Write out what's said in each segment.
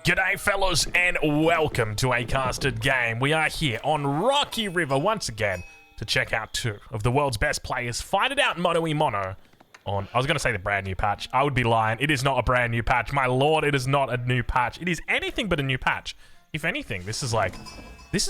G'day fellas and welcome to a casted game. We are here on Rocky River once again to check out two of the world's best players fight it out mono e mono on, I was going to say the brand new patch. I would be lying. It is not a brand new patch. My lord, it is not a new patch. It is anything but a new patch. If anything, this is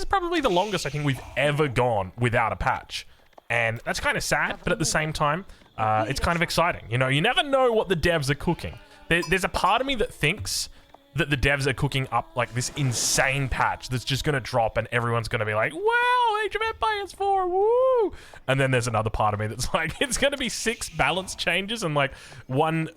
probably the longest I think we've ever gone without a patch. And that's kind of sad, but at the same time, it's kind of exciting. You know, you never know what the devs are cooking. There's a part of me that thinks that the devs are cooking up like this insane patch that's just going to drop and everyone's going to be like, wow, Age of Empires 4, woo! And then there's another part of me that's like, it's going to be 6 balance changes and like one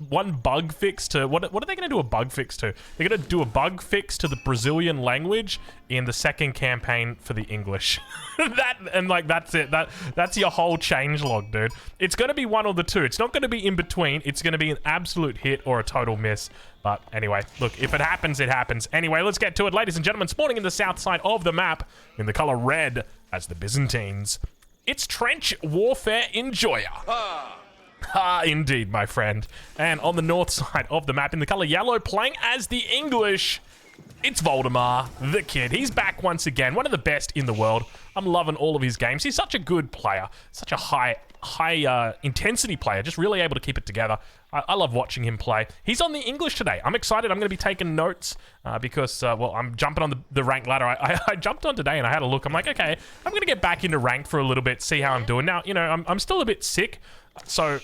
bug fix to, what are they going to do a bug fix to? They're going to do a bug fix to the Brazilian language in the second campaign for the English. That's it. That's your whole changelog, dude. It's going to be one or the two. It's not going to be in between. It's going to be an absolute hit or a total miss. But anyway, look, if it happens, it happens. Anyway, let's get to it. Ladies and gentlemen, spawning in the south side of the map in the color red as the Byzantines, it's Trench Warfare Enjoyer. Ah, indeed, my friend. And on the north side of the map in the color yellow, playing as the English, it's Voldemar, the kid. He's back once again, one of the best in the world. I'm loving all of his games. He's such a good player, such a high intensity player, just really able to keep it together. I love watching him play. He's on the English today. I'm excited. I'm going to be taking notes because, well, I'm jumping on the rank ladder. I jumped on today and I had a look. I'm like, okay, I'm going to get back into ranked for a little bit, see how I'm doing. Now, you know, I'm still a bit sick, so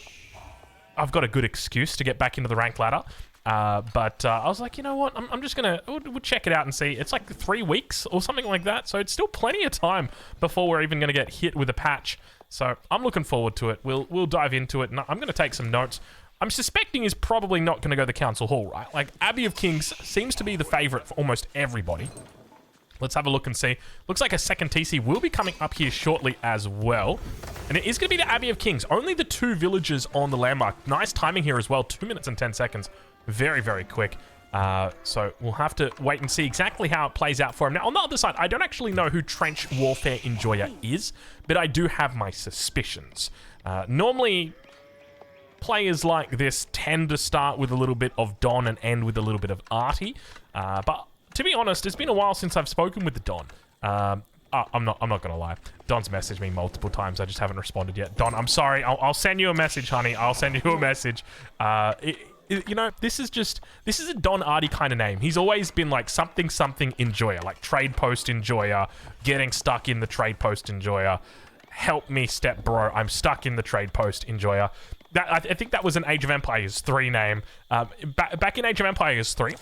I've got a good excuse to get back into the rank ladder. But I was like, you know what? I'm just going to we'll check it out and see. It's like 3 weeks or something like that. So it's still plenty of time before we're even going to get hit with a patch. So I'm looking forward to it. We'll dive into it. And I'm going to take some notes. I'm suspecting he's probably not going to go to the Council Hall, right? Like, Abbey of Kings seems to be the favorite for almost everybody. Let's have a look and see. Looks like a second TC will be coming up here shortly as well. And it is going to be the Abbey of Kings. Only the 2 villages on the landmark. Nice timing here as well. 2 minutes and 10 seconds. Very, very quick. So we'll have to wait and see exactly how it plays out for him. Now, on the other side, I don't actually know who Trench Warfare Enjoyer is, but I do have my suspicions. Normally, players like this tend to start with a little bit of Don and end with a little bit of Artie. But to be honest, it's been a while since I've spoken with the Don. I'm not gonna lie. Don's messaged me multiple times. I just haven't responded yet. Don, I'm sorry. I'll send you a message, honey. I'll send you a message. You know, this is a Don Artie kind of name. He's always been like something enjoyer, like trade post enjoyer, getting stuck in the trade post enjoyer. Help me, step bro. I'm stuck in the trade post enjoyer. I think that was an Age of Empires 3 name. Back in Age of Empires 3.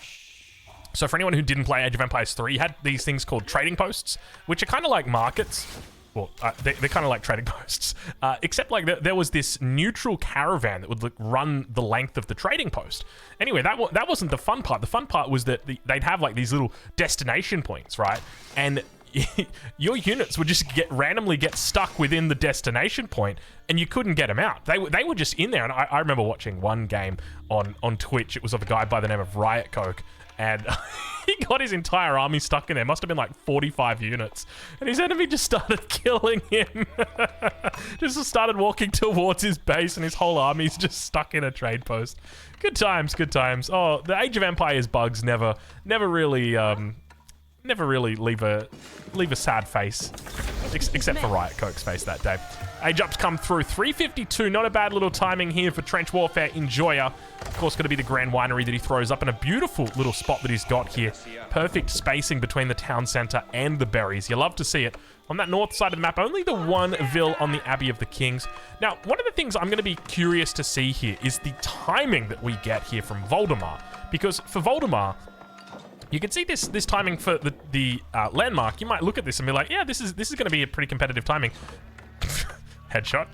So for anyone who didn't play Age of Empires 3, you had these things called trading posts, which are kind of like markets. Well, they're kind of like trading posts, except like there was this neutral caravan that would like, run the length of the trading post. Anyway, that wasn't the fun part. The fun part was that they'd have like these little destination points, right? And your units would just randomly get stuck within the destination point, and you couldn't get them out. They were just in there. And I remember watching one game on Twitch. It was of a guy by the name of Riot Coke, and he got his entire army stuck in there. Must have been like 45 units. And his enemy just started killing him. Just started walking towards his base and his whole army's just stuck in a trade post. Good times, good times. Oh, the Age of Empires bugs never really leave a sad face. Except for Riot Coke's face that day. Age ups come through. 352. Not a bad little timing here for Trench Warfare Enjoyer. Of course, going to be the Grand Winery that he throws up in a beautiful little spot that he's got here. Perfect spacing between the town center and the berries. You love to see it. On that north side of the map, only the one vill on the Abbey of the Kings. Now, one of the things I'm going to be curious to see here is the timing that we get here from Voldemar. Because for Voldemar, you can see this timing for the landmark. You might look at this and be like, yeah, this is going to be a pretty competitive timing. Headshot.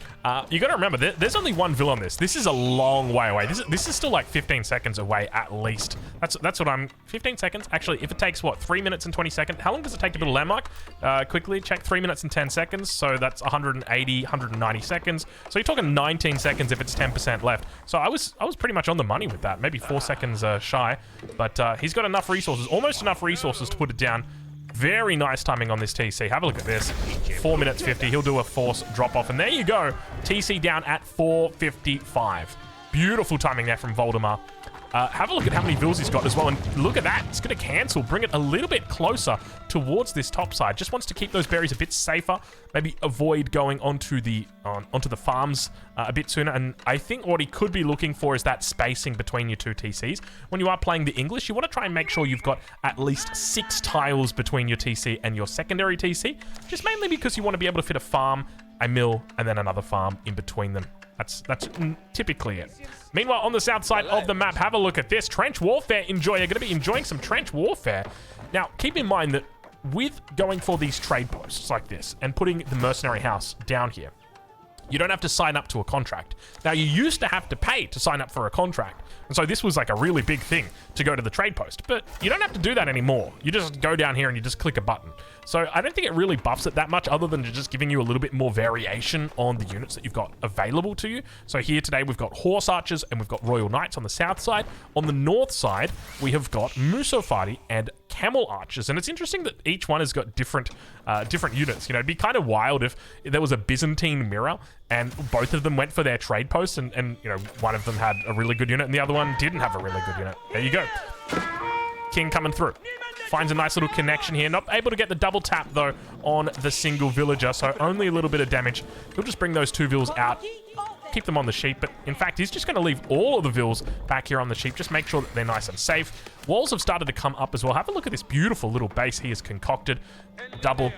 You got to remember, there's only one vill on this. This is a long way away. This is still like 15 seconds away at least. That's what I'm... 15 seconds? Actually, if it takes, what, 3 minutes and 20 seconds? How long does it take to build a landmark? Quickly check 3 minutes and 10 seconds. So that's 180, 190 seconds. So you're talking 19 seconds if it's 10% left. So I was pretty much on the money with that. Maybe 4 seconds shy. But he's got enough resources, almost enough resources to put it down. Very nice timing on this TC. Have a look at this. 4 minutes 50. He'll do a force drop off. And there you go. TC down at 4:55. Beautiful timing there from Voldemar. Have a look at how many vills he's got as well, and look at that. It's going to cancel, bring it a little bit closer towards this top side. Just wants to keep those berries a bit safer, maybe avoid going onto the farms a bit sooner. And I think what he could be looking for is that spacing between your two TCs. When you are playing the English, you want to try and make sure you've got at least 6 tiles between your TC and your secondary TC, just mainly because you want to be able to fit a farm, a mill, and then another farm in between them. That's typically it. Meanwhile, on the south side of the map, have a look at this. Trench warfare. You're going to be enjoying some trench warfare. Now, keep in mind that with going for these trade posts like this and putting the mercenary house down here, you don't have to sign up to a contract. Now, you used to have to pay to sign up for a contract. And so this was like a really big thing to go to the trade post. But you don't have to do that anymore. You just go down here and you just click a button. So I don't think it really buffs it that much, other than just giving you a little bit more variation on the units that you've got available to you. So here today we've got horse archers and we've got royal knights on the south side. On the north side, we have got musofari and camel archers. And it's interesting that each one has got different units. You know, it'd be kind of wild if there was a Byzantine mirror and both of them went for their trade posts, and you know, one of them had a really good unit and the other one didn't have a really good unit. There you go. King coming through. Finds a nice little connection here. Not able to get the double tap, though, on the single villager, so only a little bit of damage. He'll just bring those 2 vills out, keep them on the sheep, but in fact, he's just going to leave all of the vills back here on the sheep. Just make sure that they're nice and safe. Walls have started to come up as well. Have a look at this beautiful little base he has concocted. Double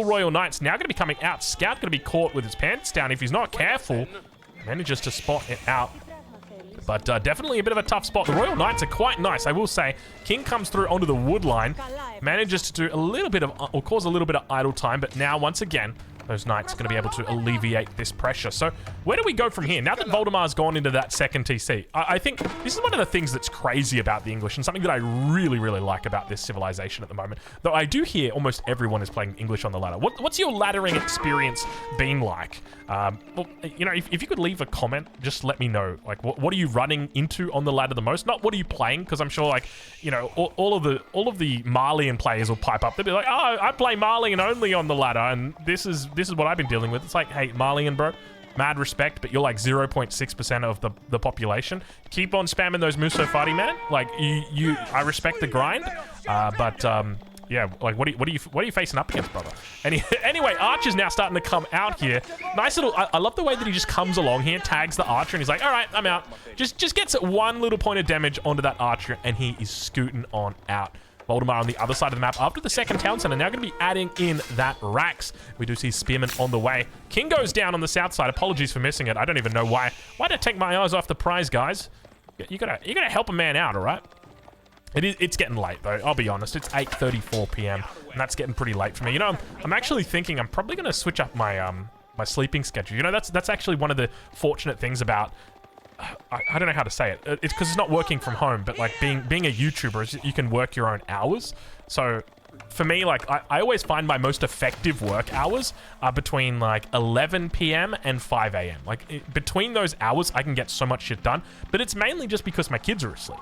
royal knights now going to be coming out. Scout going to be caught with his pants down. If he's not careful, manages to spot it out. But definitely a bit of a tough spot. The Royal Knights are quite nice, I will say. King comes through onto the wood line, manages to do a little bit of, or cause a little bit of idle time, but now, once again, those knights are going to be able to alleviate this pressure. So where do we go from here? Now that Voldemar's gone into that second TC, I think this is one of the things that's crazy about the English and something that I really, really like about this civilization at the moment. Though I do hear almost everyone is playing English on the ladder. What's your laddering experience been like? Well, you know, if you could leave a comment, just let me know. Like, what are you running into on the ladder the most? Not what are you playing, because I'm sure, like, you know, all of the Malian players will pipe up. They'll be like, oh, I play Malian only on the ladder, and this is what I've been dealing with. It's like, hey, Malian, bro, mad respect, but you're like 0.6% of the population. Keep on spamming those musofari, man. Like, I respect the grind, but yeah, like, what are you facing up against, brother? Anyway, Archer's now starting to come out here. Nice little, I love the way that he just comes along here, tags the Archer, and he's like, all right, I'm out. Just gets one little point of damage onto that Archer, and he is scooting on out. Voldemar on the other side of the map after the second town center. Now going to be adding in that Rax. We do see Spearman on the way. King goes down on the south side. Apologies for missing it. I don't even know why. Why did I take my eyes off the prize, guys? You gotta help a man out, all right? It's getting late, though. I'll be honest. It's 8:34 p.m. and that's getting pretty late for me. You know, I'm actually thinking I'm probably going to switch up my my sleeping schedule. You know, that's actually one of the fortunate things about, I don't know how to say it. It's because it's not working from home, but like being a YouTuber is you can work your own hours. So for me, like, I always find my most effective work hours are between like 11 p.m. and 5 a.m. Like between those hours, I can get so much shit done, but it's mainly just because my kids are asleep.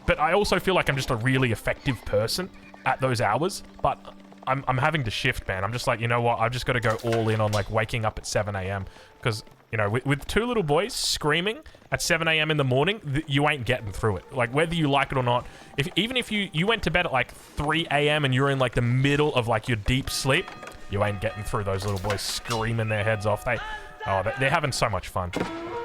But I also feel like I'm just a really effective person at those hours, but I'm having to shift, man. I'm just like, you know what? I've just got to go all in on like waking up at 7 a.m. because, you know, with 2 little boys screaming at 7 a.m. in the morning, you ain't getting through it. Like, whether you like it or not, even if you went to bed at like 3 a.m. and you're in like the middle of like your deep sleep, you ain't getting through those little boys screaming their heads off. They're having so much fun.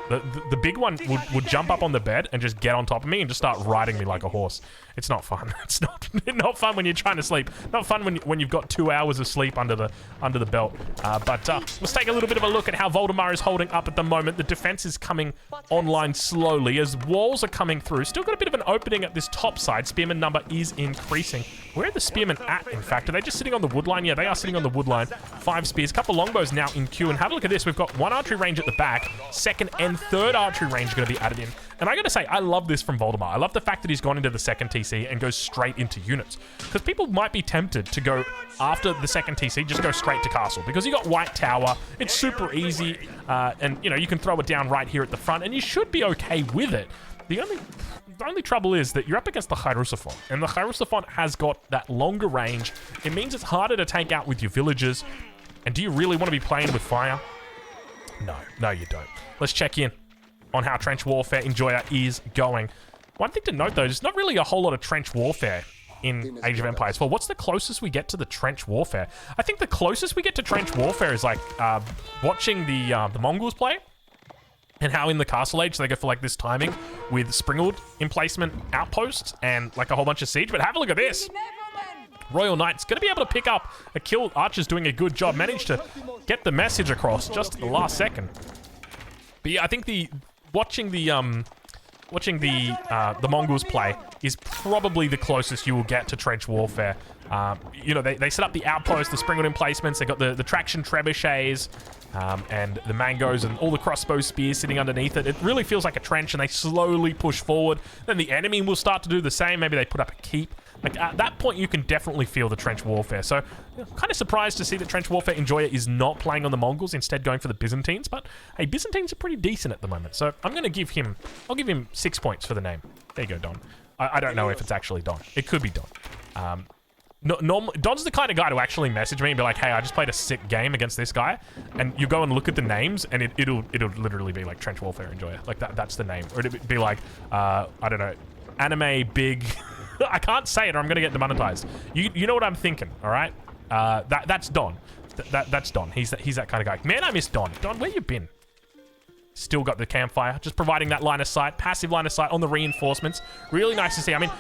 The big one would jump up on the bed and just get on top of me and just start riding me like a horse. It's not fun. It's not fun when you're trying to sleep. Not fun when you've got 2 hours of sleep under the belt. But let's take a little bit of a look at how Voldemar is holding up at the moment. The defense is coming online slowly as walls are coming through. Still got a bit of an opening at this top side. Spearman number is increasing. Where are the spearmen at, in fact? Are they just sitting on the wood line? Yeah, they are sitting on the wood line. 5 spears. Couple longbows now in queue. And have a look at this. We've got 1 archery range at the back. 2nd and 3rd archery range are going to be added in. And I got to say, I love this from Voldemar. I love the fact that he's gone into the 2nd TC and goes straight into units. Because people might be tempted to go after the 2nd TC, just go straight to castle. Because you got White Tower. It's super easy. And, you know, you can throw it down right here at the front. And you should be okay with it. The only trouble is that you're up against the Hierosophon. And the Hierosophon has got that longer range. It means it's harder to take out with your villagers. And do you really want to be playing with fire? No, you don't. Let's check in on how Trench Warfare Enjoyer is going. One thing to note, though, there's not really a whole lot of trench warfare in Age of Empires 4. What's the closest we get to the trench warfare? I think the closest we get to trench warfare is like watching the Mongols play, and how in the Castle Age they go for like this timing with sprinkled emplacement outposts and like a whole bunch of siege. But have a look at this. Royal Knight's going to be able to pick up a kill. Archer's doing a good job. Managed to get the message across just at the last second. But yeah, I think watching the Mongols play is probably the closest you will get to trench warfare. You know, they set up the outposts, the sprinkled emplacements. They got the traction trebuchets and the mangoes and all the crossbow spears sitting underneath it. It really feels like a trench, and they slowly push forward. Then the enemy will start to do the same. Maybe they put up a keep. Like, at that point, you can definitely feel the trench warfare. So, kind of surprised to see that trench warfare enjoyer is not playing on the Mongols, instead going for the Byzantines. But, hey, Byzantines are pretty decent at the moment. So, I'll give him 6 points for the name. There you go, Don. I don't know if it's actually Don. It could be Don. Don's the kind of guy to actually message me and be like, hey, I just played a sick game against this guy. And you go and look at the names, and it'll literally be like trench warfare enjoyer. Like, that's the name. Or it'd be like, I don't know, anime big... I can't say it or I'm going to get demonetized. You know what I'm thinking, all right? That's Don. That's Don. He's that kind of guy. Man, I miss Don. Don, where you been? Still got the campfire. Just providing that line of sight. Passive line of sight on the reinforcements. Really nice to see. I mean,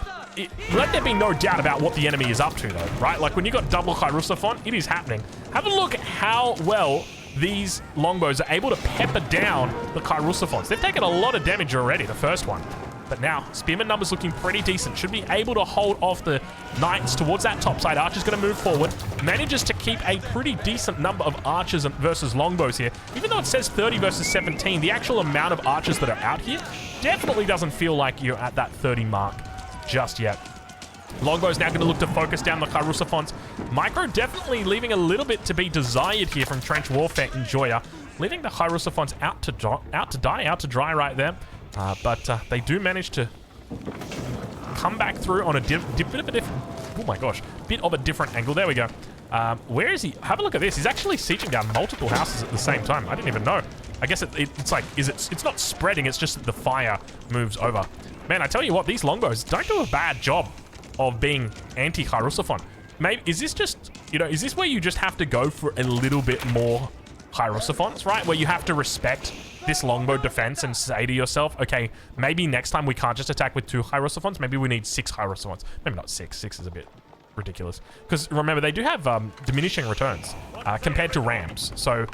let there be no doubt about what the enemy is up to, though, right? Like, when you got double Hierosophon, it is happening. Have a look at how well these longbows are able to pepper down the Hierosophons. They've taken a lot of damage already, the first one. But now, Spearman numbers looking pretty decent. Should be able to hold off the Knights towards that top side. Archer's going to move forward. Manages to keep a pretty decent number of archers versus longbows here. Even though it says 30 versus 17, the actual amount of archers that are out here definitely doesn't feel like you're at that 30 mark just yet. Longbow's now going to look to focus down the Hierosophons. Micro definitely leaving a little bit to be desired here from Trench Warfare Enjoyer. Leaving the Hierosophons out to dry right there. But they do manage to come back through on a bit of a different angle. There we go. Where is he? Have a look at this. He's actually sieging down multiple houses at the same time. I didn't even know. I guess it's like, it's not spreading, it's just that the fire moves over. Man, I tell you what, these longbows don't do a bad job of being anti-Hierosophon. Maybe, is this just, is this where you just have to go for a little bit more Hierosophons, right? Where you have to respect this longbow defense and say to yourself, okay, maybe next time we can't just attack with 2 Hierosophons. Maybe we need 6 Hierosophons. Maybe not 6. 6 is a bit ridiculous. Because remember, they do have diminishing returns compared to rams. So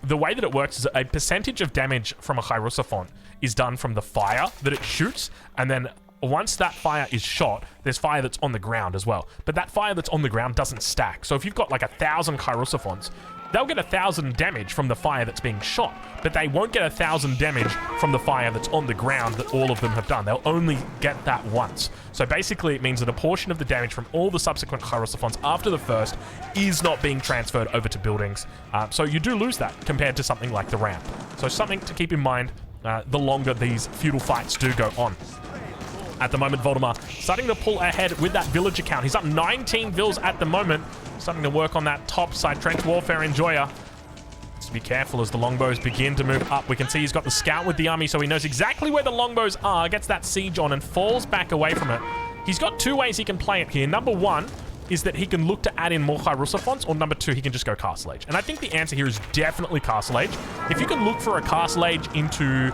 the way that it works is a percentage of damage from a Hierosophon is done from the fire that it shoots, and then once that fire is shot, there's fire that's on the ground as well. But that fire that's on the ground doesn't stack. So if you've got like 1,000 Hierosophons, they'll get 1,000 damage from the fire that's being shot, but they won't get 1,000 damage from the fire that's on the ground that all of them have done. They'll only get that once. So basically, it means that a portion of the damage from all the subsequent Hierosophons after the first is not being transferred over to buildings. So you do lose that compared to something like the ramp. So something to keep in mind the longer these feudal fights do go on. At the moment, Voldemar starting to pull ahead with that villager count. He's up 19 vills at the moment. Starting to work on that top side. Trench Warfare Enjoyer. Just be careful as the longbows begin to move up. We can see he's got the scout with the army, so he knows exactly where the longbows are. Gets that siege on and falls back away from it. He's got 2 ways he can play it here. Number 1 is that he can look to add in more Hierosophons, or number 2, he can just go Castle Age. And I think the answer here is definitely Castle Age. If you can look for a Castle Age into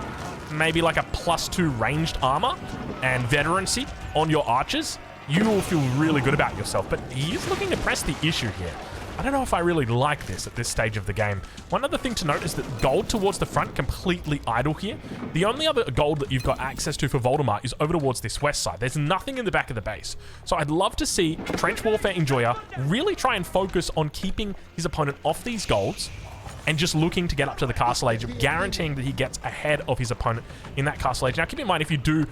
maybe like a +2 ranged armor and veterancy on your archers, you will feel really good about yourself. But he is looking to press the issue here. I don't know if I really like this at this stage of the game. One other thing to note is that gold towards the front completely idle here. The only other gold that you've got access to for Voldemar is over towards this west side. There's nothing in the back of the base. So I'd love to see Trench Warfare Enjoyer really try and focus on keeping his opponent off these golds and just looking to get up to the Castle Age, guaranteeing that he gets ahead of his opponent in that Castle Age. Now, keep in mind, if you do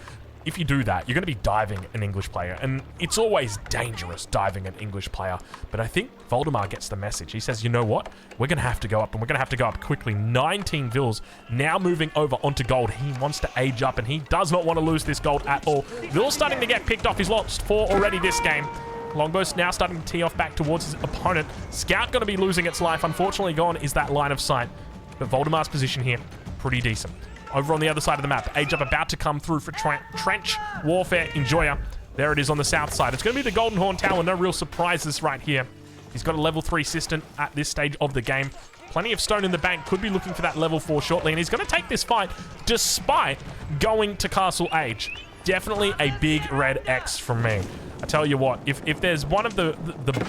that, you're going to be diving an English player, and it's always dangerous diving an English player. But I think Voldemar gets the message. He says, you know what? We're going to have to go up, and we're going to have to go up quickly. 19 vills now moving over onto gold. He wants to age up, and he does not want to lose this gold at all. Vills starting to get picked off. He's lost 4 already this game. Longbow's now starting to tee off back towards his opponent. Scout going to be losing its life. Unfortunately, gone is that line of sight. But Voldemar's position here, pretty decent. over on the other side of the map. Age Up about to come through for Trench Warfare Enjoyer. There it is on the south side. It's going to be the Golden Horn Tower. No real surprises right here. He's got a level 3 assistant at this stage of the game. Plenty of stone in the bank. Could be looking for that level 4 shortly. And he's going to take this fight despite going to Castle Age. Definitely a big red X from me. I tell you what, if there's one of the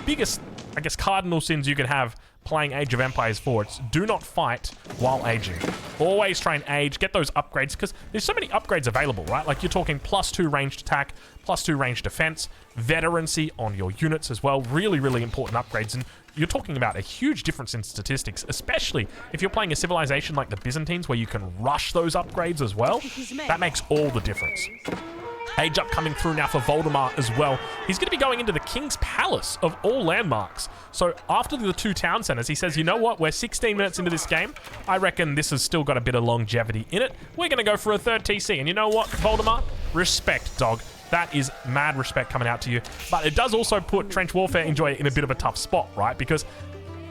biggest, I guess, cardinal sins you can have playing Age of Empires 4, it's do not fight while aging. Always try and age, get those upgrades, because there's so many upgrades available, right? Like you're talking +2 ranged attack, +2 ranged defense, veterancy on your units as well. Really, really important upgrades. And you're talking about a huge difference in statistics, especially if you're playing a civilization like the Byzantines where you can rush those upgrades as well. That makes all the difference. Age Up coming through now for Voldemar as well. He's going to be going into the King's Palace of all landmarks. So after the 2 town centers, he says, you know what? We're 16 minutes into this game. I reckon this has still got a bit of longevity in it. We're going to go for a 3rd TC. And you know what, Voldemar? Respect, dog. That is mad respect coming out to you. But it does also put Trench Warfare Enjoyer in a bit of a tough spot, right? Because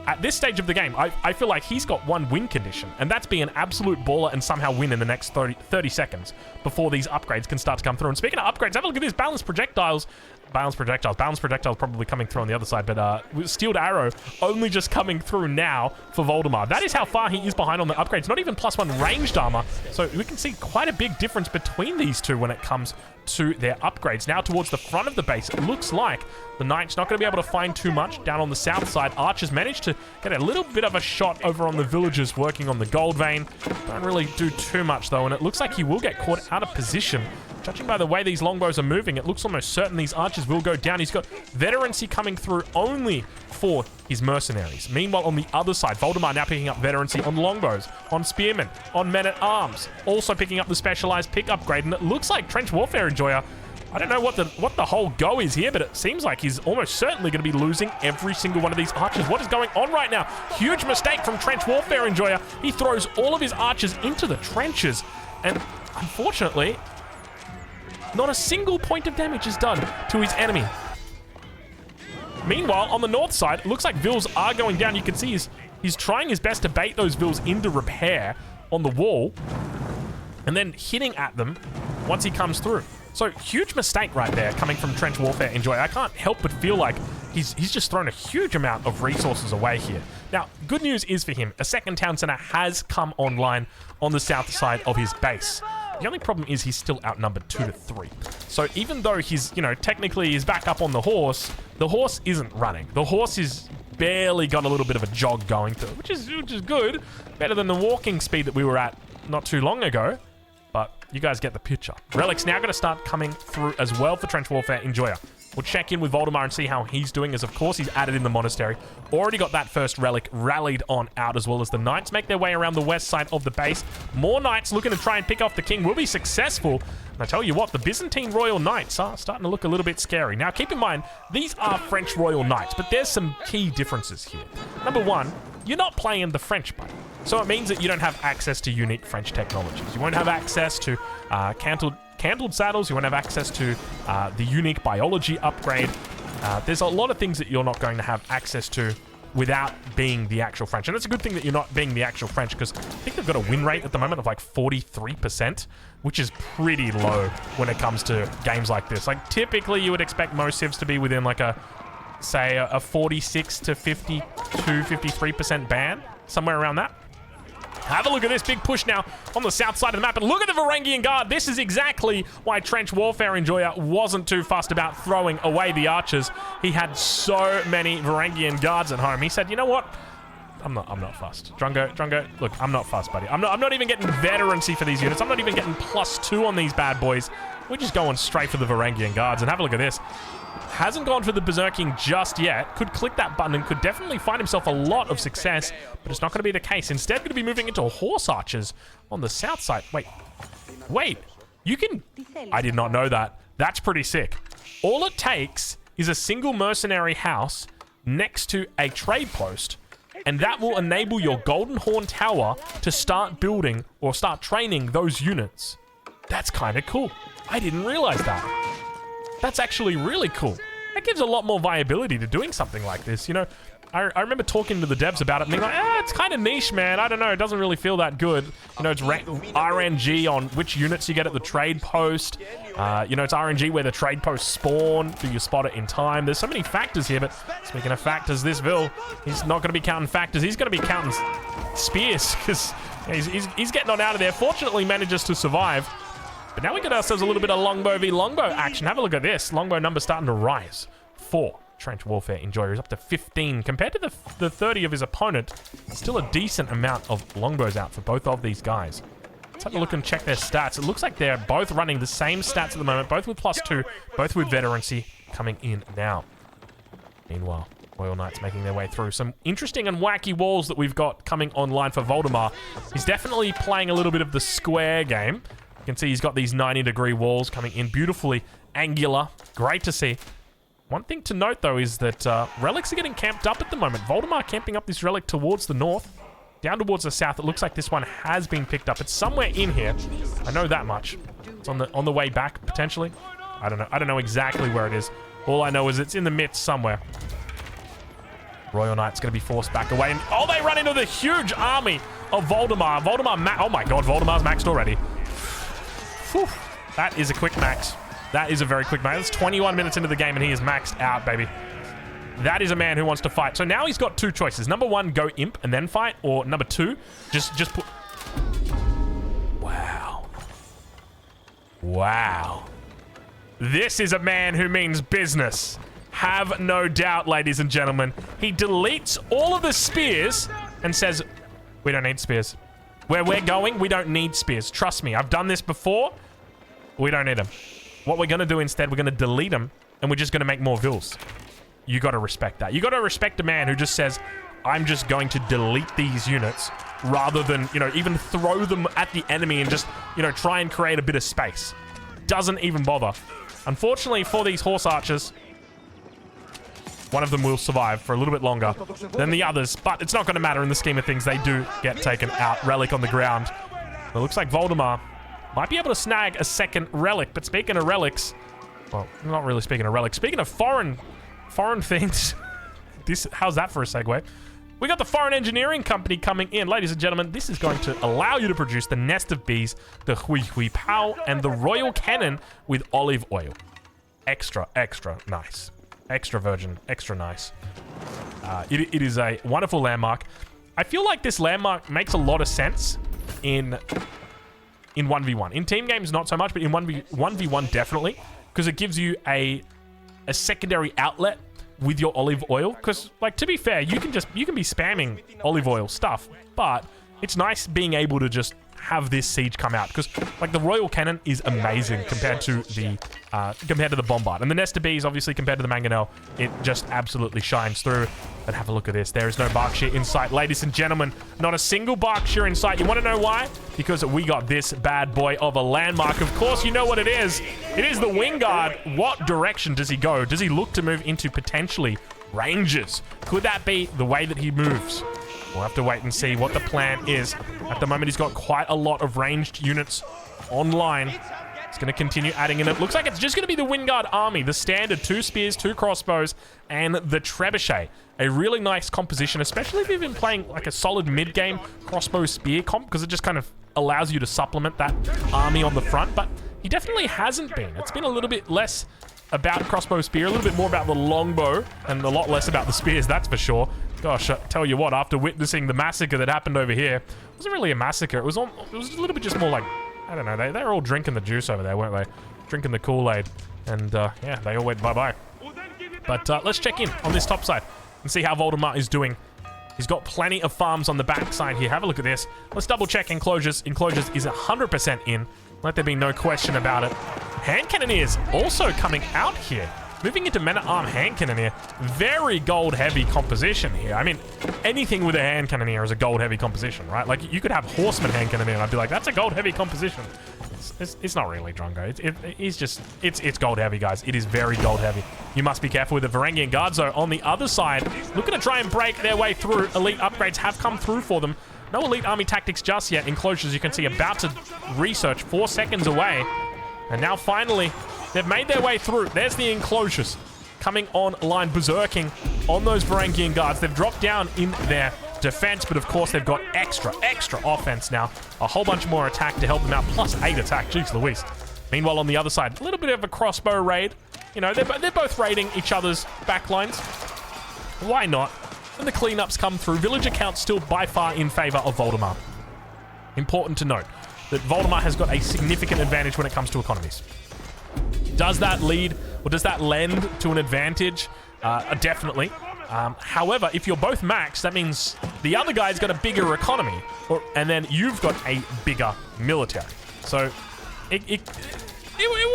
at this stage of the game, I feel like he's got one win condition, and that's be an absolute baller and somehow win in the next 30 seconds before these upgrades can start to come through. And speaking of upgrades, have a look at this. Balanced projectiles probably coming through on the other side, but Steeled Arrow only just coming through now for Voldemar. That is how far he is behind on the upgrades. Not even +1 ranged armor. So we can see quite a big difference between these two when it comes to their upgrades. Now towards the front of the base, it looks like the Knight's not going to be able to find too much. Down on the south side, Archers managed to get a little bit of a shot over on the villagers working on the gold vein. Don't really do too much though, and it looks like he will get caught out of position. Judging by the way these longbows are moving, it looks almost certain these archers will go down. He's got veterancy coming through only for his mercenaries. Meanwhile, on the other side, Voldemar now picking up veterancy on longbows, on spearmen, on men-at-arms. Also picking up the specialized pick upgrade, and it looks like Trench Warfare Enjoyer, I don't know what the whole go is here, but it seems like he's almost certainly going to be losing every single one of these archers. What is going on right now? Huge mistake from Trench Warfare Enjoyer. He throws all of his archers into the trenches, and unfortunately, not a single point of damage is done to his enemy. Meanwhile, on the north side, it looks like Vils are going down. You can see he's trying his best to bait those Vils into repair on the wall and then hitting at them once he comes through. So huge mistake right there coming from Trench Warfare Enjoyer. I can't help but feel like he's just thrown a huge amount of resources away here. Now, good news is for him, a 2nd town center has come online on the south side of his base. The only problem is he's still outnumbered 2-3. So even though he's, technically he's back up on the horse isn't running. The horse is barely got a little bit of a jog going through, which is good. Better than the walking speed that we were at not too long ago. But you guys get the picture. Relic's now going to start coming through as well for Trench Warfare Enjoyer. We'll check in with Voldemar and see how he's doing, as of course he's added in the monastery. Already got that first relic rallied on out, as well as the Knights make their way around the west side of the base. More Knights looking to try and pick off the king will be successful. And I tell you what, the Byzantine Royal Knights are starting to look a little bit scary. Now keep in mind, these are French Royal Knights, but there's some key differences here. Number one, you're not playing the French buddy. So it means that you don't have access to unique French technologies. You won't have access to cantled saddles. You won't have access to the unique biology upgrade. There's a lot of things that you're not going to have access to without being the actual French. And it's a good thing that you're not being the actual French, because I think they've got a win rate at the moment of like 43%, which is pretty low when it comes to games like this. Like typically you would expect most civs to be within like say a 46 to 52, 53% ban, somewhere around that. Have a look at this big push now on the south side of the map. And look at the Varangian Guard. This is exactly why Trench Warfare Enjoyer wasn't too fussed about throwing away the archers. He had so many Varangian Guards at home. He said, you know what? I'm not fussed. Drungo, look, I'm not fussed, buddy. I'm not even getting veterancy for these units. I'm not even getting +2 on these bad boys. We're just going straight for the Varangian Guards. And have a look at this. Hasn't gone for the Berserking just yet. Could click that button and could definitely find himself a lot of success, but it's not going to be the case. Instead, going to be moving into horse archers on the south side. Wait, you can... I did not know that. That's pretty sick. All it takes is a single mercenary house next to a trade post, and that will enable your Golden Horn Tower to start building or start training those units. That's kind of cool. I didn't realize that. That's actually really cool. That gives a lot more viability to doing something like this. You know, I remember talking to the devs about it and being like, it's kind of niche, man. I don't know. It doesn't really feel that good. You know, it's RNG on which units you get at the trade post. You know, it's RNG where the trade posts spawn. Do you spot it in time? There's so many factors here, but speaking of factors, this Vil, he's not going to be counting factors. He's going to be counting spears because he's getting on out of there. Fortunately, manages to survive. But now we get ourselves a little bit of longbow v longbow action. Have a look at this. Longbow number starting to rise. 4. Trench warfare enjoyers up to 15 compared to the 30 of his opponent. Still a decent amount of longbows out for both of these guys. Let's have a look and check their stats. It looks like they're both running the same stats at the moment, both with +2, both with veterancy coming in now. Meanwhile, Royal Knights making their way through some interesting and wacky walls that we've got coming online for Voldemar. He's definitely playing a little bit of the square game. You can see he's got these 90-degree walls coming in, beautifully angular. Great to see. One thing to note, though, is that relics are getting camped up at the moment. Voldemar camping up this relic towards the north, down towards the south. It looks like this one has been picked up. It's somewhere in here. I know that much. It's on the way back, potentially. I don't know. I don't know exactly where it is. All I know is it's in the midst somewhere. Royal Knight's going to be forced back away. And, oh, they run into the huge army of Voldemar. Oh, my God. Voldemar's maxed already. Whew. That is a quick max. That is a very quick max. That's 21 minutes into the game and he is maxed out, baby. That is a man who wants to fight. So now he's got 2 choices. Number 1, go imp and then fight. Or number 2, just put... Wow. Wow. This is a man who means business. Have no doubt, ladies and gentlemen. He deletes all of the spears and says, we don't need spears. Where we're going, we don't need spears. Trust me, I've done this before. We don't need them. What we're going to do instead, we're going to delete them, and we're just going to make more Vils. You got to respect that. You got to respect a man who just says, I'm just going to delete these units, rather than, you know, even throw them at the enemy and just, you know, try and create a bit of space. Doesn't even bother. Unfortunately for these horse archers, one of them will survive for a little bit longer than the others, but it's not going to matter in the scheme of things. They do get taken out. Relic on the ground. It looks like Voldemar might be able to snag a second relic, but speaking of relics, well, not really speaking of relics, speaking of foreign things, how's that for a segue? We got the Foreign Engineering Company coming in. Ladies and gentlemen, this is going to allow you to produce the Nest of Bees, the Hui Hui Pao, and the Royal Cannon with olive oil. Extra, extra nice. Extra virgin, extra nice. It is a wonderful landmark. I feel like this landmark makes a lot of sense in 1v1. In team games, not so much, but in 1v1, definitely. Because it gives you a secondary outlet with your olive oil. Because, like, to be fair, you can be spamming olive oil stuff. But it's nice being able to just have this siege come out. Because, like, the Royal Cannon is amazing compared to the Bombard. And the Nest of Bees, obviously, compared to the Mangonel, it just absolutely shines through. But have a look at this. There is no Berkshire in sight. Ladies and gentlemen, not a single Berkshire in sight. You want to know why? Because we got this bad boy of a landmark. Of course, you know what it is. It is the Wingard. What direction does he go? Does he look to move into potentially ranges? Could that be the way that he moves? We'll have to wait and see what the plan is. At the moment, he's got quite a lot of ranged units online. It's going to continue adding in. It looks like it's just going to be the Wingard army. The standard 2 spears, 2 crossbows, and the trebuchet. A really nice composition, especially if you've been playing like a solid mid-game crossbow spear comp, because it just kind of allows you to supplement that army on the front. But he definitely hasn't been. It's been a little bit less about crossbow spear, a little bit more about the longbow, and a lot less about the spears, that's for sure. Gosh, I tell you what, after witnessing the massacre that happened over here, it wasn't really a massacre. It was a little bit just more like, I don't know, they were all drinking the juice over there, weren't they? Drinking the Kool-Aid. And, yeah, they all went bye-bye. But let's check in on this top side and see how Voldemar is doing. He's got plenty of farms on the back side here. Have a look at this. Let's double-check Enclosures. Enclosures is 100% in. Let there be no question about it. Hand Cannoneers also coming out here. Moving into Men-at-Arm Hand Cannoneer. Very gold-heavy composition here. I mean, anything with a Hand Cannoneer is a gold-heavy composition, right? Like, you could have Horseman Hand Cannoneer, and I'd be like, that's a gold-heavy composition. It's not really, Drongo. It's gold-heavy, guys. It is very gold-heavy. You must be careful with the Varangian Guards, though. On the other side, looking to try and break their way through. Elite upgrades have come through for them. No elite army tactics just yet. Enclosures, you can see, about to research 4 seconds away. And now, finally, they've made their way through. There's the Enclosures. coming online, berserking on those Varangian guards. They've dropped down in their defense, but of course they've got extra offense now. A whole bunch more attack to help them out, plus 8 attack. Jeez Louise. Meanwhile, on the other side, a little bit of a crossbow raid. You know, they're both raiding each other's backlines. Why not? When the cleanups come through, villager count's still by far in favor of Voldemar. Important to note that Voldemar has got a significant advantage when it comes to economies. Does that lead, or does that lend to an advantage? Definitely. However, if you're both maxed, that means the other guy's got a bigger economy, and then you've got a bigger military. So it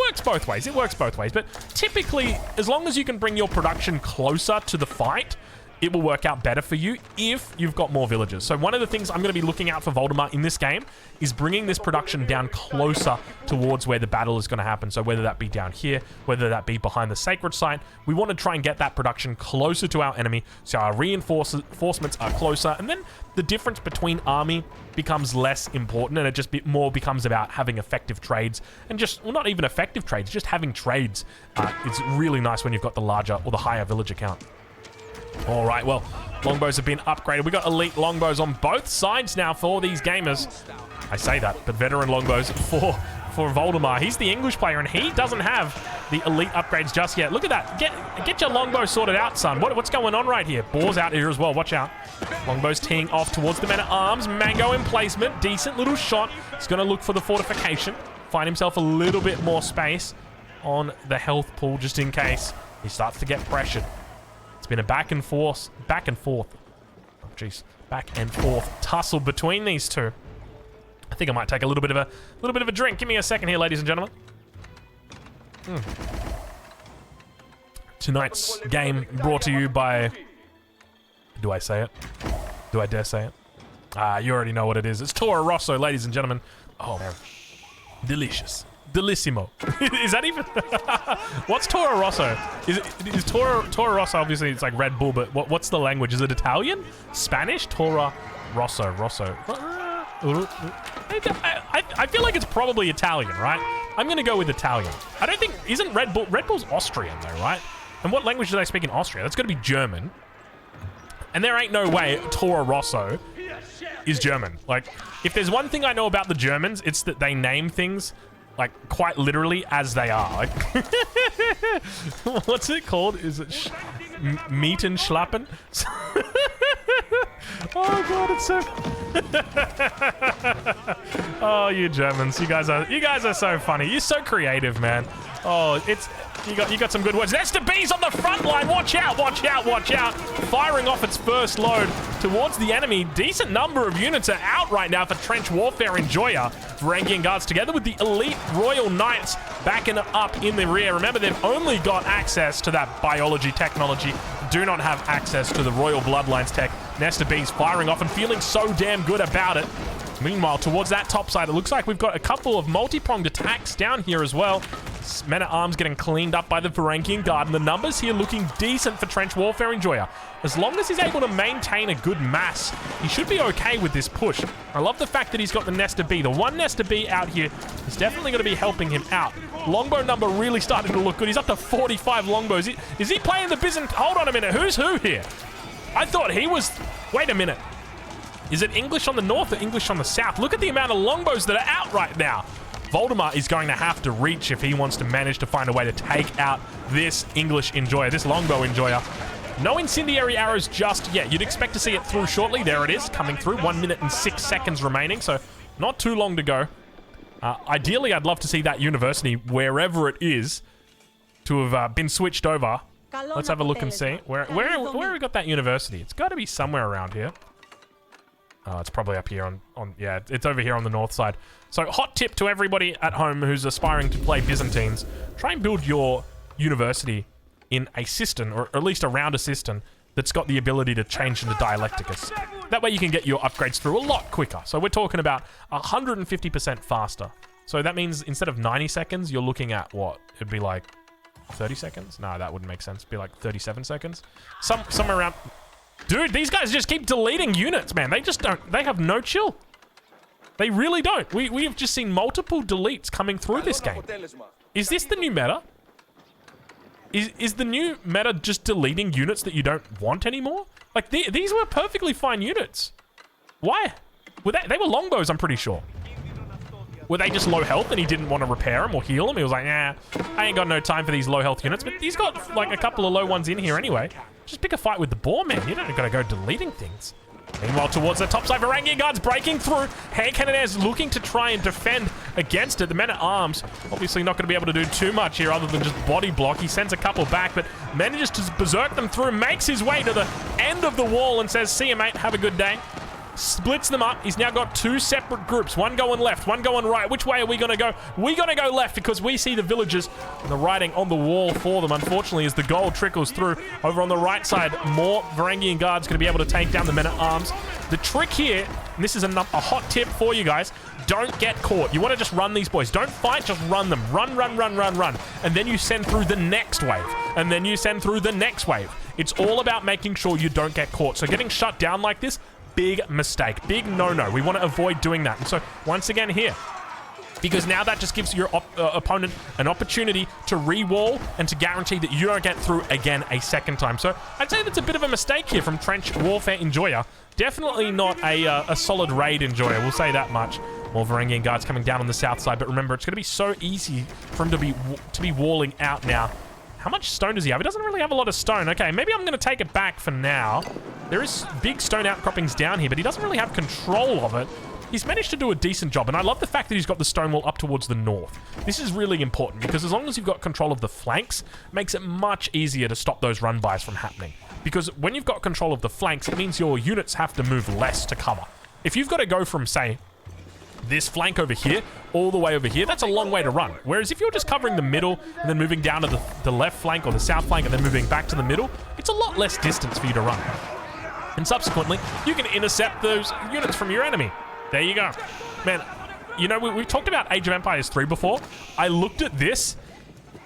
works both ways. It works both ways. But typically, as long as you can bring your production closer to the fight, it will work out better for you if you've got more villagers. So one of the things I'm going to be looking out for Voldemar in this game is bringing this production down closer towards where the battle is going to happen. So whether that be down here, whether that be behind the sacred site, we want to try and get that production closer to our enemy so our reinforcements are closer. And then the difference between army becomes less important, and it just more becomes about having effective trades and just, well, not even effective trades, just having trades. It's really nice when you've got the larger or the higher villager count. All right, well, longbows have been upgraded. We got elite longbows on both sides now for these gamers. I say that, but veteran longbows for Voldemar. He's the English player, and he doesn't have the elite upgrades just yet. Look at that. Get your longbow sorted out, son. What's going on right here? Boar's out here as well. Watch out. Longbows teeing off towards the men-at-arms. Mango in placement. Decent little shot. He's going to look for the fortification. Find himself a little bit more space on the health pool just in case he starts to get pressured. It's been a back and forth. Oh, jeez. Back and forth tussle between these two. I think I might take a little bit of a drink. Give me a second here, ladies and gentlemen. Tonight's game brought to you by... Do I say it? Do I dare say it? You already know what it is. It's Toro Rosso, ladies and gentlemen. Oh, man. Delicious. Delissimo. Is that even... What's Toro Rosso? Is Toro Rosso, obviously it's like Red Bull, but what's the language? Is it Italian? Spanish? Toro Rosso. I feel like it's probably Italian, right? I'm gonna go with Italian. I don't think... Isn't Red Bull's Austrian though, right? And what language do they speak in Austria? That's gotta be German. And there ain't no way Toro Rosso is German. Like, if there's one thing I know about the Germans, it's that they name things like quite literally as they are. Like, what's it called? Is it meat and schlappen? Oh god, it's so... Oh, you Germans, you guys are so funny. You're so creative, man. Oh, it's... You got some good words. That's the bees on the front line. Watch out, watch out, watch out. Firing off its first load towards the enemy. Decent number of units are out right now for Trench Warfare Enjoyer. Varangian Guards together with the elite Royal Knights backing up in the rear. Remember, they've only got access to that biology technology. Do not have access to the Royal Bloodlines tech. Nesta Bees firing off and feeling so damn good about it. Meanwhile, towards that top side, it looks like we've got a couple of multi-pronged attacks down here as well. Men-at-arms getting cleaned up by the Varangian Guard, and the numbers here looking decent for Trench Warfare Enjoyer. As long as he's able to maintain a good mass, he should be okay with this push. I love the fact that he's got the Nesta Bee. The one Nesta Bee out here is definitely going to be helping him out. Longbow number really starting to look good. He's up to 45 longbows. Is he playing the Byzantines? Hold on a minute. Who's who here? I thought he was... Wait a minute. Is it English on the north or English on the south? Look at the amount of longbows that are out right now. Voldemar is going to have to reach if he wants to manage to find a way to take out this English Enjoyer, this longbow Enjoyer. No incendiary arrows just yet. You'd expect to see it through shortly. There it is, coming through. 1 minute and 6 seconds remaining, so not too long to go. Ideally, I'd love to see that university, wherever it is, to have been switched over. Let's have a look and see. Where have we got that university? It's got to be somewhere around here. It's probably up here on... Yeah, it's over here on the north side. So, hot tip to everybody at home who's aspiring to play Byzantines. Try and build your university in a cistern, or at least around a cistern, that's got the ability to change into Dialecticus. That way you can get your upgrades through a lot quicker. So, we're talking about 150% faster. So, that means instead of 90 seconds, you're looking at what? It'd be like 30 seconds? No, that wouldn't make sense. It'd be like 37 seconds. Somewhere around... Dude, these guys just keep deleting units, man. They just don't... They have no chill. They really don't. We have just seen multiple deletes coming through this game. Is this the new meta? Is the new meta just deleting units that you don't want anymore? Like, these were perfectly fine units. Why? They were longbows, I'm pretty sure. Were they just low health and he didn't want to repair them or heal them? He was like, nah, I ain't got no time for these low health units. But he's got like a couple of low ones in here anyway. Just pick a fight with the boar, man. You don't gotta go deleting things. Meanwhile, towards the top side, Varangian Guards breaking through. Hand Cannoneers looking to try and defend against it. The men-at-arms obviously not going to be able to do too much here other than just body block. He sends a couple back, but manages to berserk them through, makes his way to the end of the wall and says, see you, mate, have a good day. Splits them up. He's now got two separate groups. One going left, one going right. Which way are we going to go? We're going to go left because we see the villagers and the writing on the wall for them. Unfortunately, as the gold trickles through over on the right side, more Varangian Guards going to be able to take down the men-at-arms. The trick here, and this is a hot tip for you guys, don't get caught. You want to just run these boys. Don't fight, just run them. Run, run, run, run, run. And then you send through the next wave. And then you send through the next wave. It's all about making sure you don't get caught. So getting shut down like this, big mistake, big no-no. We want to avoid doing that. And so once again here, because now that just gives your opponent an opportunity to re-wall and to guarantee that you don't get through again a second time. So I'd say that's a bit of a mistake here from Trench Warfare Enjoyer. Definitely not a solid raid enjoyer, we'll say that much. More Varangian Guards coming down on the south side, but remember, it's going to be so easy for him to be walling out now. How much stone does he have? He doesn't really have a lot of stone. Okay, maybe I'm going to take it back for now. There is big stone outcroppings down here, but he doesn't really have control of it. He's managed to do a decent job, and I love the fact that he's got the stone wall up towards the north. This is really important, because as long as you've got control of the flanks, it makes it much easier to stop those run-bys from happening. Because when you've got control of the flanks, it means your units have to move less to cover. If you've got to go from, say, this flank over here, all the way over here, that's a long way to run. Whereas if you're just covering the middle and then moving down to the left flank or the south flank and then moving back to the middle, it's a lot less distance for you to run. And subsequently, you can intercept those units from your enemy. There you go. Man, you know, we've talked about Age of Empires 3 before. I looked at this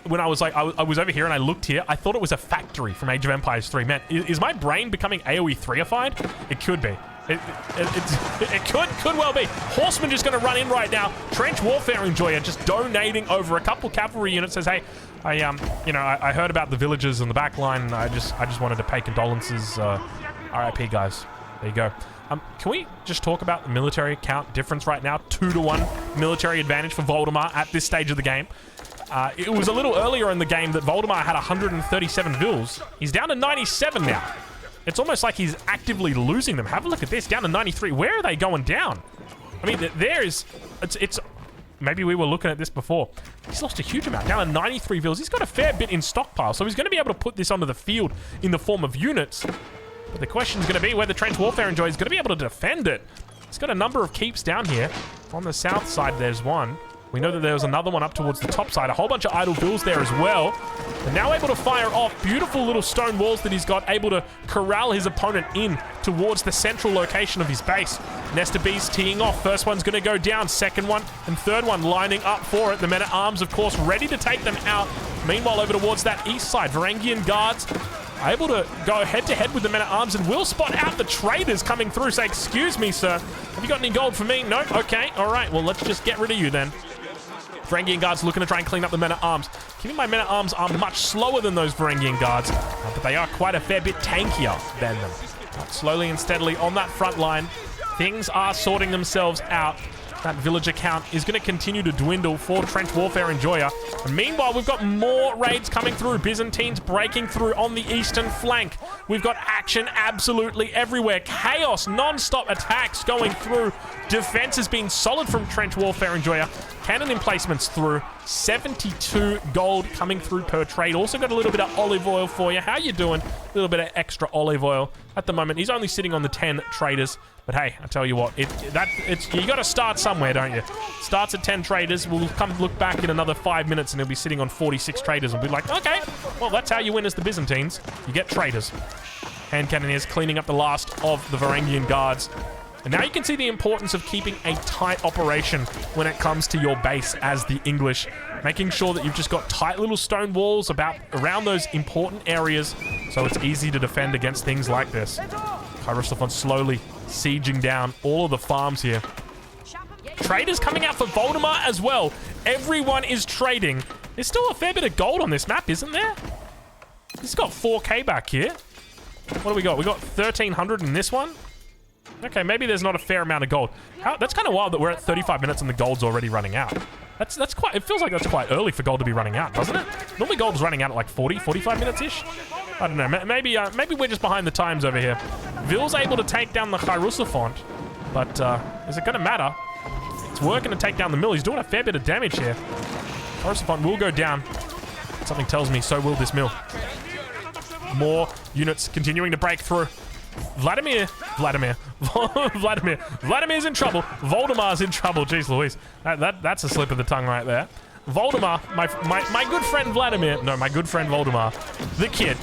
when I was like, I was over here and I looked here. I thought it was a factory from Age of Empires 3. Man, is my brain becoming AoE 3-ified? It could be. It could well be. Horseman just going to run in right now. Trench Warfare Enjoyer just donating over a couple cavalry units. Says, hey, I heard about the villagers in the back line. And I just wanted to pay condolences. RIP, guys. There you go. Can we just talk about the military count difference right now? 2-to-1 military advantage for Voldemar at this stage of the game. It was a little earlier in the game that Voldemar had 137 vills. He's down to 97 now. It's almost like he's actively losing them. Have a look at this, down to 93. Where are they going down? I mean, it's maybe we were looking at this before. He's lost a huge amount, down to 93 vills. He's got a fair bit in stockpile, so he's going to be able to put this onto the field in the form of units. But the question is going to be whether Trench Warfare Enjoyer is going to be able to defend it. He's got a number of keeps down here. On the south side, there's one. We know that there was another one up towards the top side. A whole bunch of idle vills there as well. And now able to fire off beautiful little stone walls that he's got, able to corral his opponent in towards the central location of his base. Nesta Bees teeing off. First one's going to go down. Second one and third one lining up for it. The men-at-arms, of course, ready to take them out. Meanwhile, over towards that east side, Varangian Guards able to go head-to-head with the men-at-arms and will spot out the traders coming through. Say, excuse me, sir. Have you got any gold for me? No? Okay. All right. Well, let's just get rid of you then. Varangian Guards looking to try and clean up the men-at-arms. Keeping my men-at-arms are much slower than those Varangian Guards, but they are quite a fair bit tankier than them. Slowly and steadily on that front line, things are sorting themselves out. That villager count is going to continue to dwindle for Trench Warfare Enjoyer. And meanwhile, we've got more raids coming through. Byzantines breaking through on the eastern flank. We've got action absolutely everywhere. Chaos, non-stop attacks going through. Defense has been solid from Trench Warfare Enjoyer. Cannon emplacements through. 72 gold coming through per trade. Also got a little bit of olive oil for you. How you doing? A little bit of extra olive oil. At the moment, he's only sitting on the 10 traders. But hey, I tell you what, you got to start somewhere, don't you? Starts at 10 traders. We'll come look back in another 5 minutes and he'll be sitting on 46 traders and be like, okay, well, that's how you win as the Byzantines. You get traders. Hand Cannoneers cleaning up the last of the Varangian Guards. And now you can see the importance of keeping a tight operation when it comes to your base as the English. Making sure that you've just got tight little stone walls around those important areas so it's easy to defend against things like this. Kairoslafon slowly sieging down all of the farms here. Traders coming out for Voldemar as well. Everyone is trading. There's still a fair bit of gold on this map, isn't there? He's got 4K back here. What do we got? We got 1,300 in this one. Okay, maybe there's not a fair amount of gold. That's kind of wild that we're at 35 minutes and the gold's already running out. That's quite, it feels like that's quite early for gold to be running out, doesn't it? Normally gold's running out at like 40, 45 minutes-ish. I don't know, maybe we're just behind the times over here. Vil's able to take down the Hierosophant, but is it going to matter? It's working to take down the mill. He's doing a fair bit of damage here. Hierosophant will go down. Something tells me so will this mill. More units continuing to break through. Vladimir's in trouble. Voldemar's in trouble. Jeez Louise. That's a slip of the tongue right there. Voldemar, my good friend Vladimir. No, my good friend Voldemar. The kid.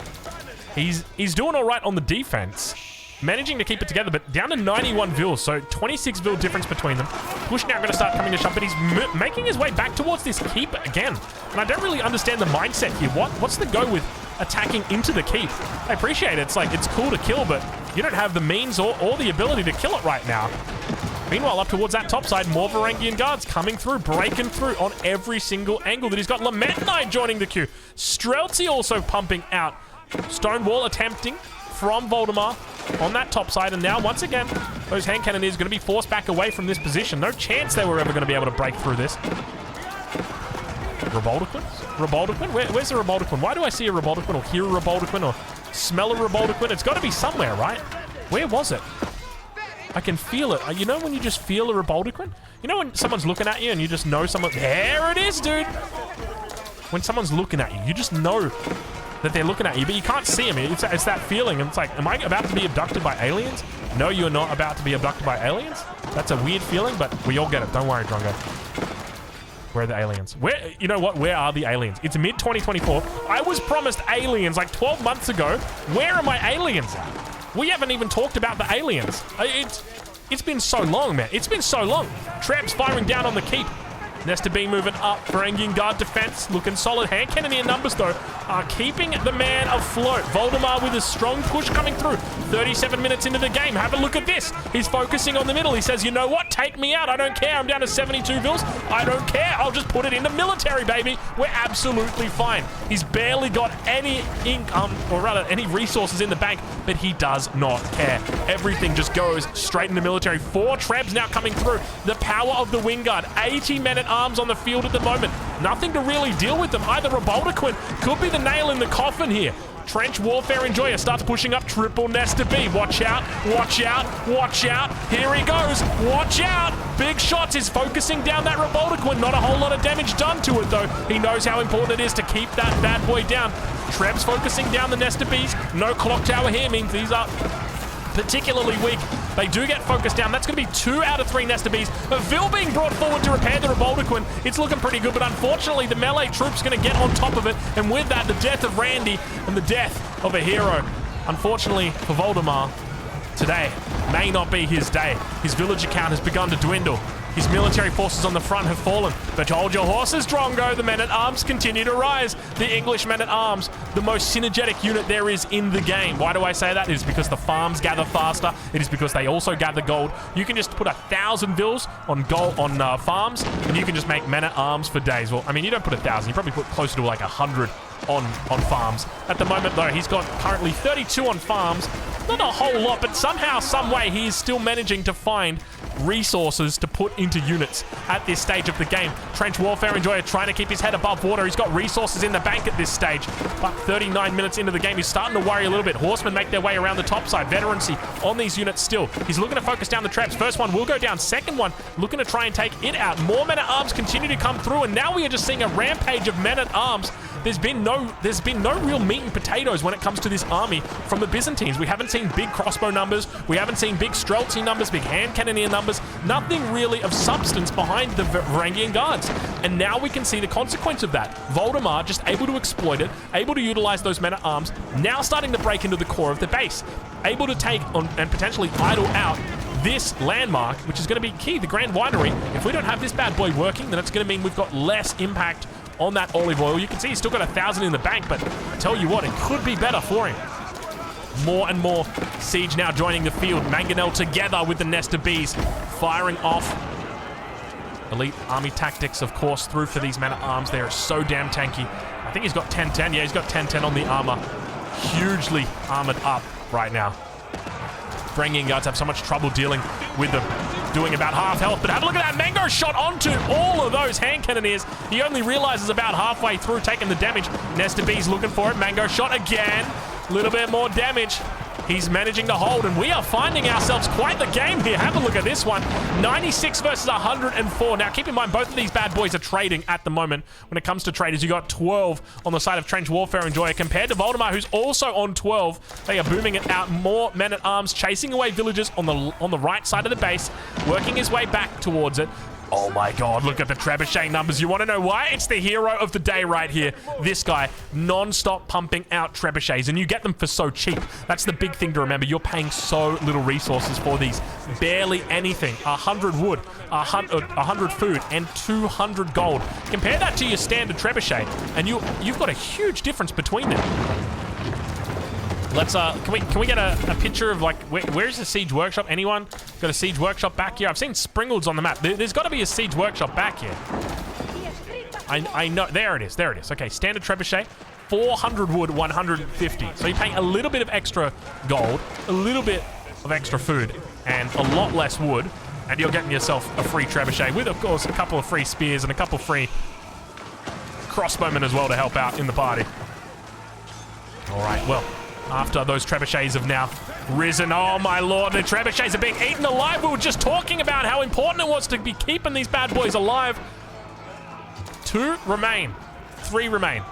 He's doing all right on the defense. Managing to keep it together, but down to 91 Vils, so 26 Vil difference between them. Push now going to start coming to shove, but he's making his way back towards this keep again. And I don't really understand the mindset here. What's the go with attacking into the keep? I appreciate it. It's like, it's cool to kill, but you don't have the means or the ability to kill it right now. Meanwhile, up towards that top side, more Varangian guards coming through, breaking through on every single angle that he's got. Lament Knight joining the queue. Streltsy also pumping out. Stonewall attempting from Voldemar on that top side, and now once again those hand cannoneers are going to be forced back away from this position. No chance they were ever going to be able to break through this. Reboldaquin? Where's the Reboldaquin? Why do I see a Reboldaquin or hear a Reboldaquin or smell a Reboldaquin? It's got to be somewhere, right? Where was it? I can feel it. You know when you just feel a Reboldaquin? You know when someone's looking at you and you just know someone... There it is, dude! When someone's looking at you, you just know that they're looking at you, but you can't see them. It's that feeling. And it's like, am I about to be abducted by aliens? No, you're not about to be abducted by aliens. That's a weird feeling, but we all get it. Don't worry, Drongo. Where are the aliens? You know what? Where are the aliens? It's mid-2024. I was promised aliens like 12 months ago. Where are my aliens at? We haven't even talked about the aliens. It's been so long, man. It's been so long. Traps firing down on the keep. Nesta B moving up. Varangian Guard defense looking solid. Hand cannoneer numbers, though, are keeping the man afloat. Voldemar with a strong push coming through. 37 minutes into the game. Have a look at this. He's focusing on the middle. He says, you know what? Take me out. I don't care. I'm down to 72 Vils. I don't care. I'll just put it into military, baby. We're absolutely fine. He's barely got any any resources in the bank, but he does not care. Everything just goes straight into military. 4 Trebs now coming through. The power of the Wing Guard. 80 men-at-arms on the field at the moment. Nothing to really deal with them. Either Reboldaquin could be the nail in the coffin here. Trench Warfare Enjoyer starts pushing up. Triple Nesta B. Watch out. Watch out. Watch out. Here he goes. Watch out. Big shots. Is focusing down that Reboldaquin. Not a whole lot of damage done to it, though. He knows how important it is to keep that bad boy down. Treb's focusing down the Nesta Bs. No clock tower here means these are particularly weak. They do get focused down. That's going to be 2 out of 3 Nesta Bs. Vil being brought forward to repair the Reboldaquin. It's looking pretty good, but unfortunately the melee troop's going to get on top of it. And with that, the death of Randy and the death of a hero. Unfortunately for Voldemar, today may not be his day. His villager count has begun to dwindle. His military forces on the front have fallen. But hold your horses, Drongo. The men-at-arms continue to rise. The English men-at-arms, the most synergetic unit there is in the game. Why do I say that? It is because the farms gather faster. It is because they also gather gold. You can just put 1,000 Vils on gold on farms, and you can just make men-at-arms for days. Well, I mean, you don't put 1,000. You probably put closer to like 100 on farms. At the moment, though, he's got currently 32 on farms. Not a whole lot, but somehow, some way, he is still managing to find resources to put into units at this stage of the game. Trench Warfare Enjoyer trying to keep his head above water. He's got resources in the bank at this stage, but 39 minutes into the game, he's starting to worry a little bit. Horsemen make their way around the top side. Veterancy on these units still. He's looking to focus down the traps. First one will go down. Second one looking to try and take it out. More men-at-arms continue to come through, and now we are just seeing a rampage of men-at-arms. There's been no real meat and potatoes when it comes to this army from the Byzantines. We haven't seen big crossbow numbers. We haven't seen big Streltsy numbers, big hand cannoneer numbers. Nothing really of substance behind the Varangian Guards. And now we can see the consequence of that. Voldemar just able to exploit it, able to utilize those men-at-arms, now starting to break into the core of the base. Able to take on and potentially idle out this landmark, which is going to be key, the Grand Winery. If we don't have this bad boy working, then it's going to mean we've got less impact on that olive oil. You can see he's still got 1,000 in the bank, but I tell you what, it could be better for him. More and more siege now joining the field. Mangonel together with the Nesta Bs firing off. Elite army tactics, of course, through for these men-at-arms. They are so damn tanky. I think he's got 10-10. Yeah, he's got 10-10 on the armor. hugely armored up right now. Bringing guards have so much trouble dealing with them. Doing about half health, but have a look at that Mango shot onto all of those hand cannoneers. He only realizes about halfway through taking the damage. Nesta B's looking for it. Mango shot again. A little bit more damage. He's managing to hold, and we are finding ourselves quite the game here. Have a look at this one. 96 versus 104. Now, keep in mind, both of these bad boys are trading at the moment. When it comes to traders, you got 12 on the side of Trench Warfare Enjoyer compared to Voldemar, who's also on 12. They are booming it out. More men-at-arms chasing away villagers on the right side of the base, working his way back towards it. Oh my god, look at the trebuchet numbers. You want to know why? It's the hero of the day right here. This guy, non-stop pumping out trebuchets, and you get them for so cheap. That's the big thing to remember. You're paying so little resources for these. Barely anything. 100 wood, 100 food, and 200 gold. Compare that to your standard trebuchet, and you've got a huge difference between them. Let's can we get a picture of like where's the siege workshop? Anyone got a siege workshop back here? I've seen Springles on the map. There's got to be a siege workshop back here. I know. There it is. There it is. Okay, standard trebuchet, 400 wood, 150. So you're paying a little bit of extra gold, a little bit of extra food, and a lot less wood, and you're getting yourself a free trebuchet with, of course, a couple of free spears and a couple of free crossbowmen as well to help out in the party. All right. Well, after those trebuchets have now risen, oh my lord, the trebuchets are being eaten alive. We were just talking about how important it was to be keeping these bad boys alive. 2 remain. 3 remain.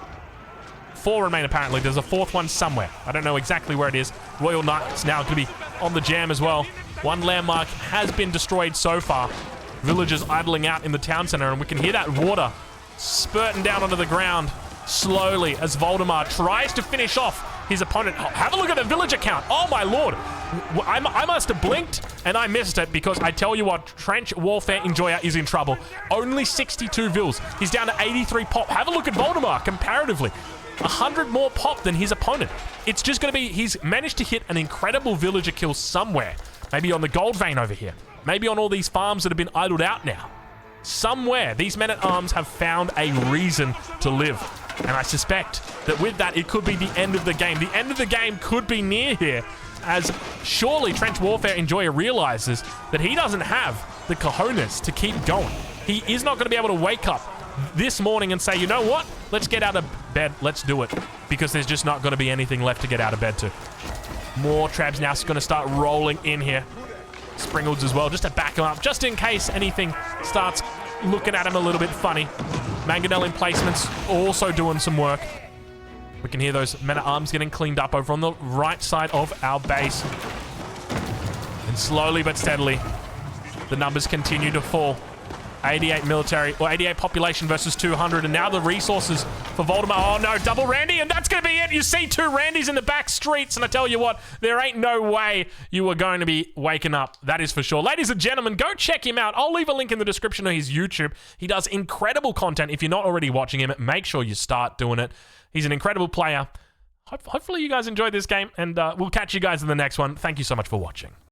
4 remain, apparently. There's a 4th one somewhere. I don't know exactly where it is. Royal Knight's now going to be on the jam as well. 1 landmark has been destroyed so far. Villagers idling out in the town center, and we can hear that water spurting down onto the ground slowly as Voldemar tries to finish off his opponent. Oh, have a look at the villager count. Oh my lord. I must have blinked and I missed it, because I tell you what, Trench Warfare Enjoyer is in trouble. Only 62 vills. He's down to 83 pop. Have a look at Voldemar comparatively. 100 more pop than his opponent. It's just going to be, he's managed to hit an incredible villager kill somewhere. Maybe on the gold vein over here. Maybe on all these farms that have been idled out now. Somewhere, these men-at-arms have found a reason to live. And I suspect that with that, it could be the end of the game. The end of the game could be near here, as surely Trench Warfare Enjoyer realizes that he doesn't have the cojones to keep going. He is not going to be able to wake up this morning and say, you know what? Let's get out of bed. Let's do it. Because there's just not going to be anything left to get out of bed to. More Trabs now going to start rolling in here. Springles as well, just to back him up, just in case anything starts looking at him a little bit funny. Mangonel emplacements also doing some work. We can hear those men-at-arms getting cleaned up over on the right side of our base. And slowly but steadily, the numbers continue to fall. 88 military, or 88 population versus 200, and now the resources for Voldemar. Oh no, double Randy, and that's going to be it. You see 2 Randys in the back streets, and I tell you what, there ain't no way you are going to be waking up. That is for sure. Ladies and gentlemen, go check him out. I'll leave a link in the description of his YouTube. He does incredible content. If you're not already watching him, make sure you start doing it. He's an incredible player. Hopefully you guys enjoyed this game, and we'll catch you guys in the next one. Thank you so much for watching.